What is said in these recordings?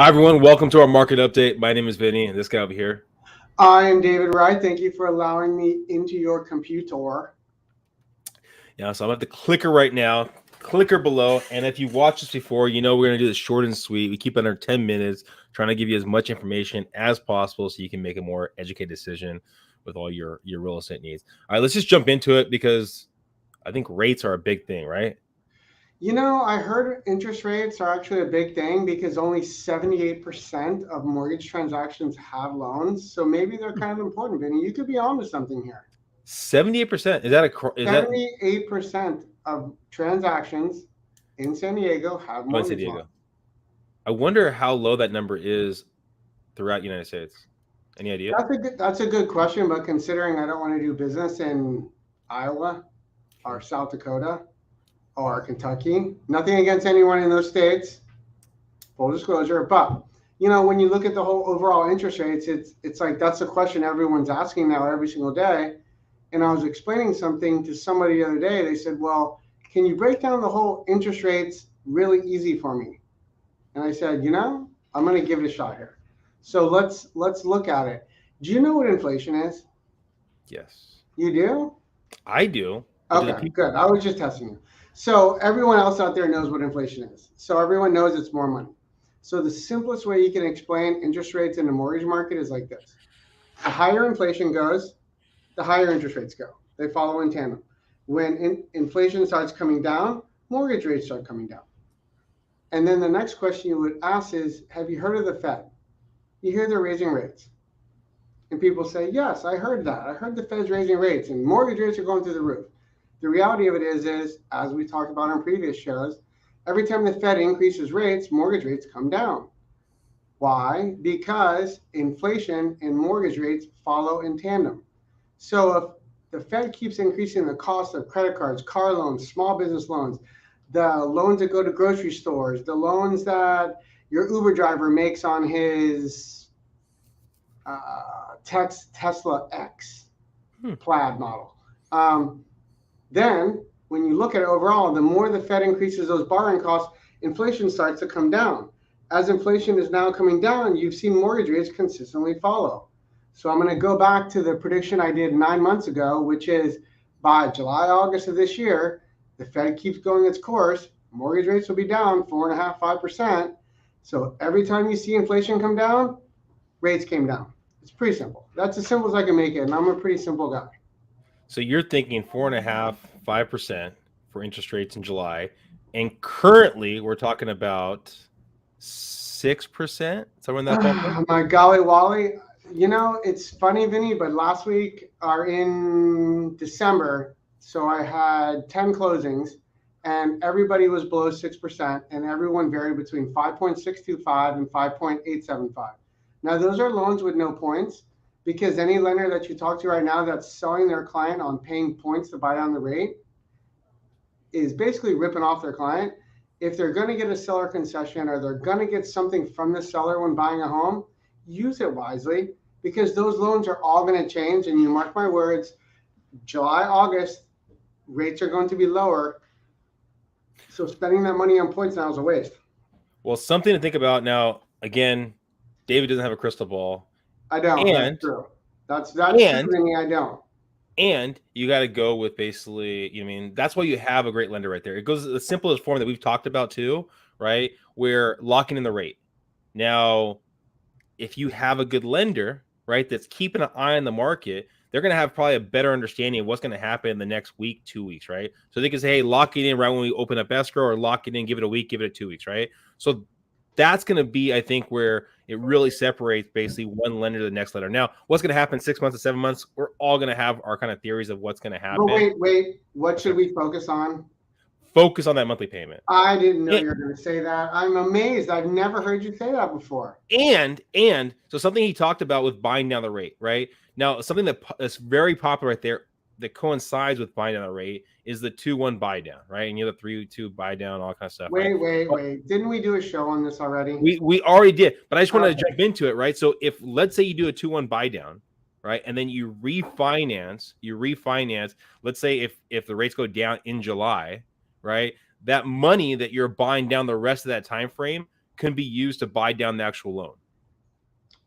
Hi, everyone. Welcome to our market update. My name is Vinnie, and this guy over here. I am David Wright. Thank you for allowing me into your computer. Yeah, so I'm at the clicker right now, clicker below. And if you've watched this before, you know we're going to do this short and sweet. We keep it under 10 minutes, trying to give you as much information as possible so you can make a more educated decision with all your real estate needs. All right, let's just jump into it because I think rates are a big thing, right? You know, I heard interest rates are actually a big thing because only 78% of mortgage transactions have loans. So maybe they're kind of important, Vinny. You could be onto something here. 78%. Is that 78% of transactions in San Diego have oh, in San mortgage Diego? loans. I wonder how low that number is throughout the United States. Any idea? That's a good question, but considering I don't want to do business in Iowa or South Dakota, or Kentucky. Nothing against anyone in those states, full disclosure. But when you look at the whole overall interest rates, it's like that's the question everyone's asking now every single day. And I was explaining something to somebody the other day. They said, "Well, can you break down the whole interest rates really easy for me?" And I said, I'm going to give it a shot here. So let's look at it. Do you know what inflation is? Yes. You do? I do. Okay, good. I was just testing you. So everyone else out there knows what inflation is. So everyone knows it's more money. So the simplest way you can explain interest rates in the mortgage market is like this. The higher inflation goes, the higher interest rates go. They follow in tandem. When inflation starts coming down, mortgage rates start coming down. And then the next question you would ask is, have you heard of the Fed? You hear they're raising rates. And people say, yes, I heard that. I heard the Fed's raising rates and mortgage rates are going through the roof. The reality of it is, as we talked about on previous shows, every time the Fed increases rates, mortgage rates come down. Why? Because inflation and mortgage rates follow in tandem. So if the Fed keeps increasing the cost of credit cards, car loans, small business loans, the loans that go to grocery stores, the loans that your Uber driver makes on his Tesla X Plaid model. Then, when you look at it overall, the more the Fed increases those borrowing costs, inflation starts to come down. As inflation is now coming down, you've seen mortgage rates consistently follow. So I'm going to go back to the prediction I did 9 months ago, which is by July, August of this year, the Fed keeps going its course, mortgage rates will be down 4.5%, 5%. So every time you see inflation come down, rates came down. It's pretty simple. That's as simple as I can make it, and I'm a pretty simple guy. So you're thinking 4.5%, 5% for interest rates in July, and currently we're talking about 6%, somewhere in that ballpark. My golly Wally, it's funny, Vinny, but last week or in December, so I had 10 closings, and everybody was below 6%, and everyone varied between 5.625 and 5.875. Now those are loans with no points. Because any lender that you talk to right now that's selling their client on paying points to buy down the rate is basically ripping off their client. If they're going to get a seller concession or they're going to get something from the seller when buying a home, use it wisely because those loans are all going to change. And you mark my words, July, August, rates are going to be lower. So spending that money on points now is a waste. Well, something to think about now. Again, David doesn't have a crystal ball. I don't. That's true. That's true, Vinny. I don't. And you got to go with basically, that's why you have a great lender right there. It goes the simplest form that we've talked about too, right? We're locking in the rate. Now, if you have a good lender, right, that's keeping an eye on the market, they're going to have probably a better understanding of what's going to happen in the next week, 2 weeks, right? So they can say, hey, lock it in right when we open up escrow, or lock it in, give it a week, give it 2 weeks, right? So that's going to be, I think, where it really separates basically one lender to the next lender. Now, what's going to happen 6 months to 7 months? We're all going to have our kind of theories of what's going to happen. But wait. What should we focus on? Focus on that monthly payment. I didn't know you were going to say that. I'm amazed. I've never heard you say that before. And so something he talked about with buying down the rate, right? Now, something that's very popular right there that coincides with buying down the rate is the 2-1 buy down, right? And you have the 3-2 buy down, all kind of stuff. Wait. Didn't we do a show on this already? We already did, but I just wanted to jump into it, right? So if let's say you do a 2-1 buy down, right, and then you refinance. Let's say if the rates go down in July, right, that money that you're buying down the rest of that time frame can be used to buy down the actual loan?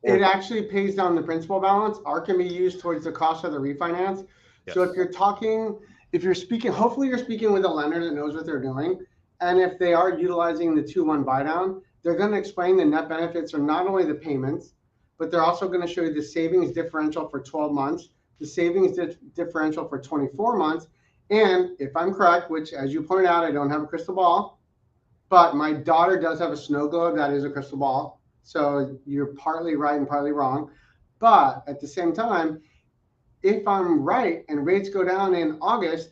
It actually pays down the principal balance. Or can be used towards the cost of the refinance. Yes. So if you're speaking, hopefully you're speaking with a lender that knows what they're doing. And if they are utilizing the 2-1 buy down, they're going to explain the net benefits are not only the payments, but they're also going to show you the savings differential for 12 months, the savings differential for 24 months. And if I'm correct, which as you pointed out, I don't have a crystal ball, but my daughter does have a snow globe that is a crystal ball. So you're partly right and partly wrong. But at the same time, if I'm right and rates go down in August,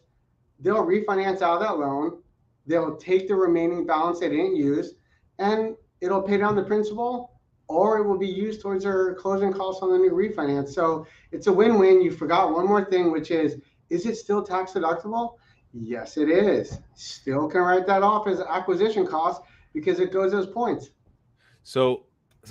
they'll refinance out of that loan. They'll take the remaining balance they didn't use, and it'll pay down the principal, or it will be used towards their closing costs on the new refinance. So it's a win-win. You forgot one more thing, which is it still tax deductible? Yes, it is. Still can write that off as acquisition cost because it goes as points. So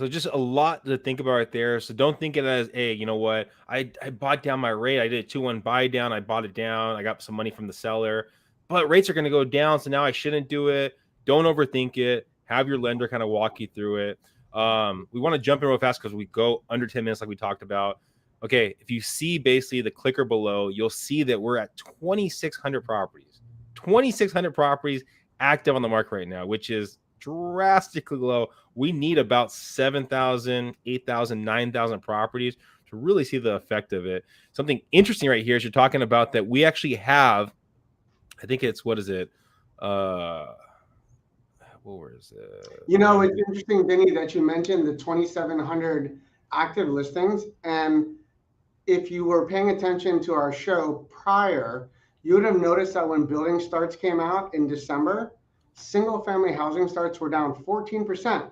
just a lot to think about right there. So don't think it as, hey, you know what? I bought down my rate. I did a 2-1 buy down. I bought it down. I got some money from the seller, but rates are going to go down. So now I shouldn't do it. Don't overthink it. Have your lender kind of walk you through it. We want to jump in real fast because we go under 10 minutes like we talked about. Okay, if you see basically the clicker below, you'll see that we're at 2,600 properties. 2,600 properties active on the market right now, which is drastically low. We need about 7,000, 8,000, 9,000 properties to really see the effect of it. Something interesting right here is you're talking about that we actually have, I think it's, what is it? Where is it? You know, it's interesting, Vinnie, that you mentioned the 2,700 active listings. And if you were paying attention to our show prior, you would have noticed that when building starts came out in December, single family housing starts were down 14%.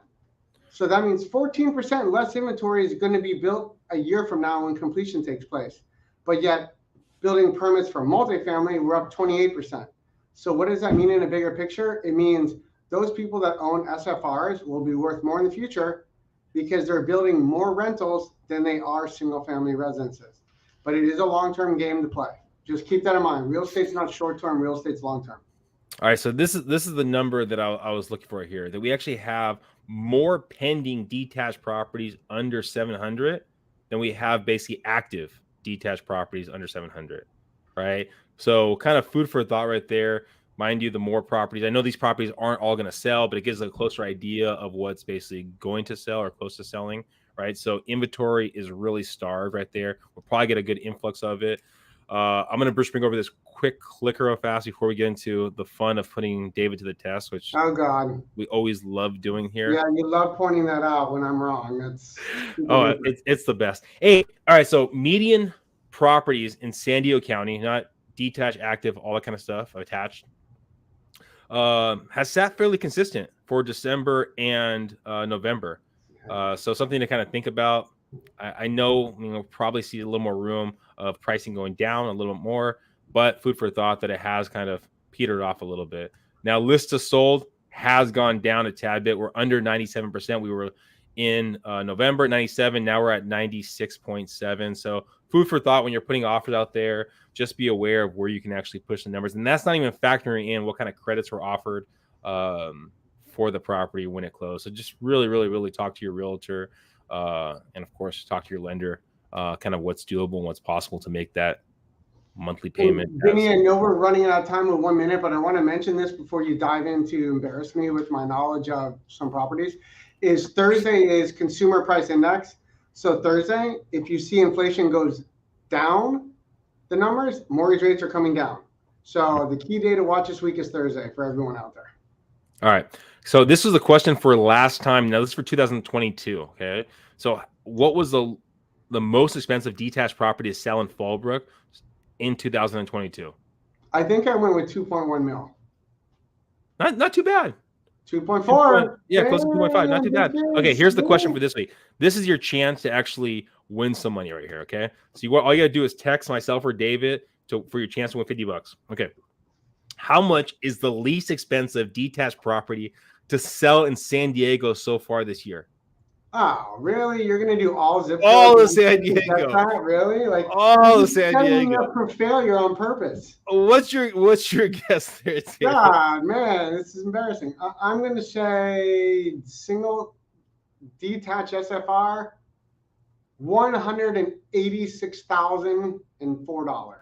So that means 14% less inventory is going to be built a year from now when completion takes place. But yet building permits for multifamily were up 28%. So what does that mean in a bigger picture? It means those people that own SFRs will be worth more in the future because they're building more rentals than they are single family residences. But it is a long-term game to play. Just keep that in mind. Real estate's not short-term, real estate's long-term. All right, so this is the number that I was looking for here, that we actually have more pending detached properties under 700 than we have basically active detached properties under 700, right? So kind of food for thought right there. Mind you, the more properties, I know these properties aren't all going to sell, but it gives a closer idea of what's basically going to sell or close to selling, right? So inventory is really starved right there. We'll probably get a good influx of it. I'm going to bring over this quick clicker real fast before we get into the fun of putting David to the test, which we always love doing here. Yeah, you love pointing that out when I'm wrong. That's it's the best. Hey, all right, so median properties in San Diego County, not detached, active, all that kind of stuff, attached, has sat fairly consistent for December and November. So something to kind of think about. I know probably see a little more room of pricing going down a little bit more, but food for thought that it has kind of petered off a little bit. Now, list to sold has gone down a tad bit. We're under 97%. We were in November at 97. Now we're at 96.7. So food for thought when you're putting offers out there. Just be aware of where you can actually push the numbers. And that's not even factoring in what kind of credits were offered for the property when it closed. So just really, really, really talk to your realtor and, of course, talk to your lender, kind of what's doable and what's possible to make that monthly payment. Vinnie, I know we're running out of time with 1 minute, but I want to mention this before you dive in to embarrass me with my knowledge of some properties. Is Thursday is consumer price index. So Thursday, if you see inflation goes down, the numbers, mortgage rates are coming down. So the key day to watch this week is Thursday for everyone out there. All right. So this was the question for last time. Now this is for 2022. Okay. So what was the most expensive detached property to sell in Fallbrook in 2022? I think I went with 2.1 mil. Not too bad. 2.4. Yeah, close to 2.5. Not too bad. Okay, here's the question for this week. This is your chance to actually win some money right here. Okay. So all you got to do is text myself or David for your chance to win $50. Okay. How much is the least expensive detached property to sell in San Diego so far this year? Oh, really? You're gonna do all zip codes? All of and San just Diego. that? Really? Like All you're of just San setting me Diego. up for failure on purpose. What's your guess there, David? God, man, this is embarrassing. I'm gonna say single detached SFR, $186,004.